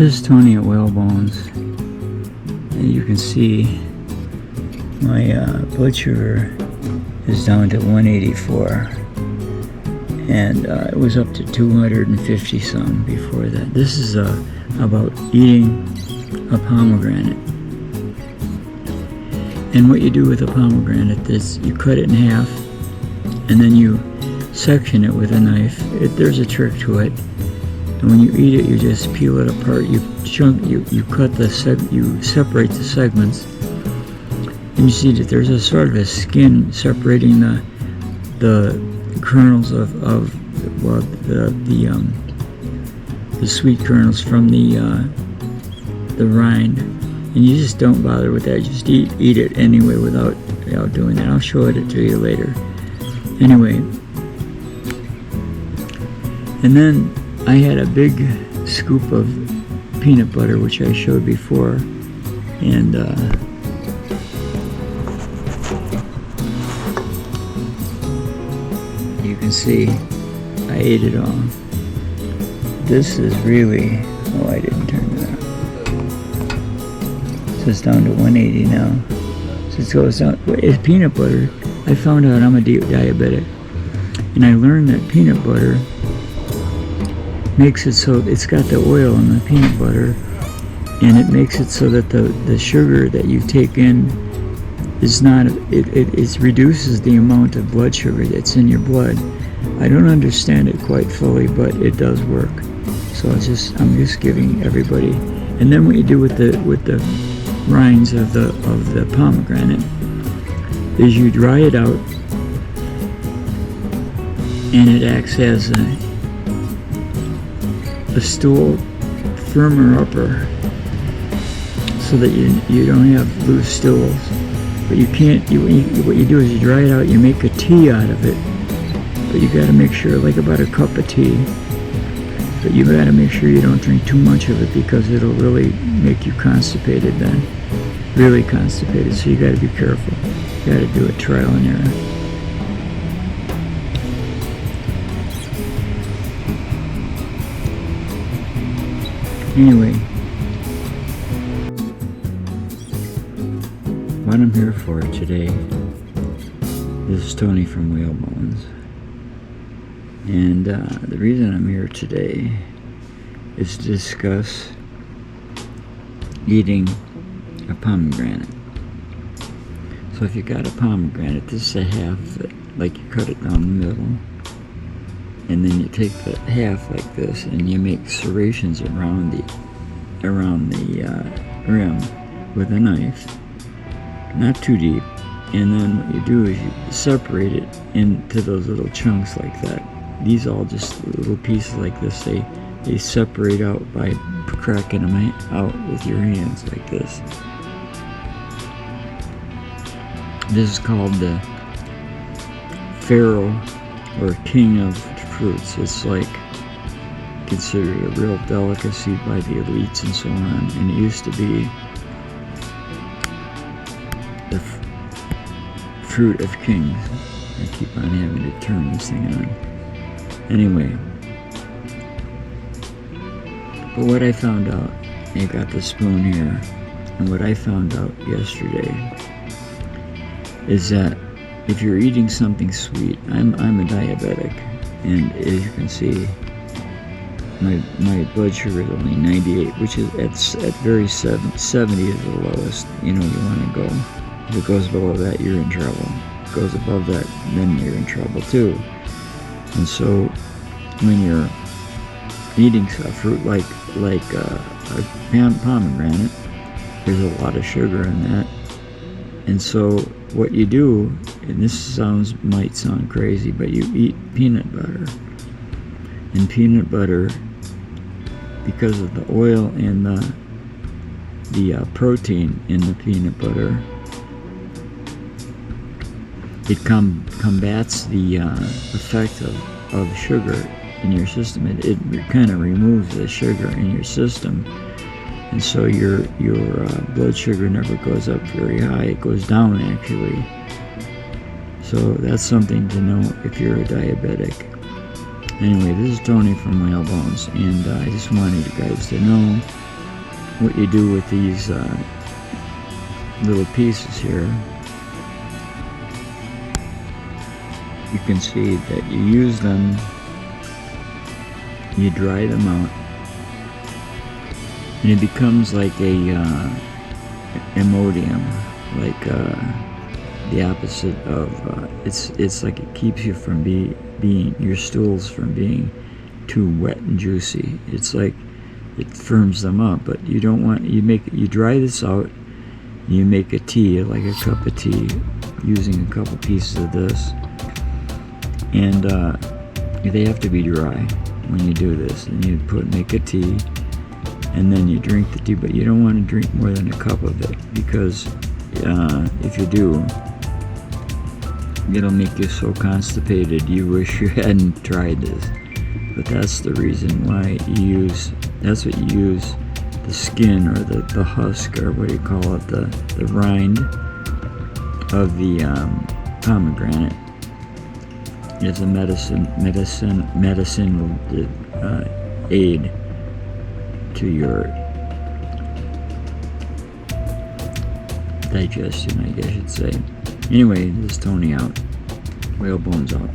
This is Tony at Whalebones, and you can see my blood sugar is down to 184, and it was up to 250 some before that. This is about eating a pomegranate. And what you do with a pomegranate is you cut it in half, and then you section it with a knife. There's a trick to it. And when you eat it, you just peel it apart. You separate the segments, and you see that there's a sort of a skin separating the kernels of the sweet kernels from the rind. And you just don't bother with that. Just eat it anyway without doing that. I'll show it to you later. Anyway, and then I had a big scoop of peanut butter, which I showed before, and you can see I ate it all. This is really, oh, I didn't turn it on. So it's down to 180 now. So it goes down. It's peanut butter. I found out I'm a diabetic, and I learned that peanut butter makes it so it's got the oil in the peanut butter, and it makes it so that the sugar that you take in is not, it reduces the amount of blood sugar that's in your blood. I don't understand it quite fully, but it does work. So I'm just giving everybody. And then what you do with the rinds of the pomegranate is you dry it out, and it acts as a stool firmer upper, so that you don't have loose stools. But you can't. What you do is you dry it out. You make a tea out of it, but you got to make sure, like about a cup of tea. But you got to make sure you don't drink too much of it, because it'll really make you constipated then, really constipated. So you got to be careful. You got to do a trial and error. Anyway, what I'm here for today, this is Tony from Whalebones, and the reason I'm here today is to discuss eating a pomegranate. So if you got a pomegranate, this is a half of it, like you cut it down the middle, and then you take the half like this, and you make serrations around the rim with a knife, not too deep. And then what you do is you separate it into those little chunks like that. These all just little pieces like this. They separate out by cracking them out with your hands like this. This is called the Pharaoh, or king of fruits. It's like considered a real delicacy by the elites and so on, and it used to be the fruit of kings. I keep on having to turn this thing on. Anyway, but what I found out, I got the spoon here, and what I found out yesterday is that if you're eating something sweet, I'm a diabetic, and as you can see, my blood sugar is only 98, which is at very 70 is the lowest. You know, you want to go. If it goes below that, you're in trouble. If it goes above that, then you're in trouble too. And so when you're eating a fruit like a pomegranate, there's a lot of sugar in that. And so what you do, and this might sound crazy, but you eat peanut butter. And peanut butter, because of the oil and the protein in the peanut butter, it combats the effect of sugar in your system. It kind of removes the sugar in your system, and so your blood sugar never goes up very high. It goes down, actually. So that's something to know if you're a diabetic. Anyway, this is Tony from Whalebones, and I just wanted you guys to know what you do with these little pieces here, you can see that you use them, you dry them out, and it becomes like a Imodium, like the opposite of it's like it keeps you from being your stools from being too wet and juicy. It's like it firms them up, but you don't want, you dry this out, you make a tea, like a cup of tea, using a couple pieces of this, and they have to be dry when you do this. And you make a tea, and then you drink the tea, but you don't want to drink more than a cup of it, because if you do, it'll make you so constipated you wish you hadn't tried this. But that's the reason why that's what you use the skin, or the husk, or what do you call it, the rind of the pomegranate, is a medicinal aid to your digestion, I guess you'd say. Anyway, this is Tony out. Whalebones out.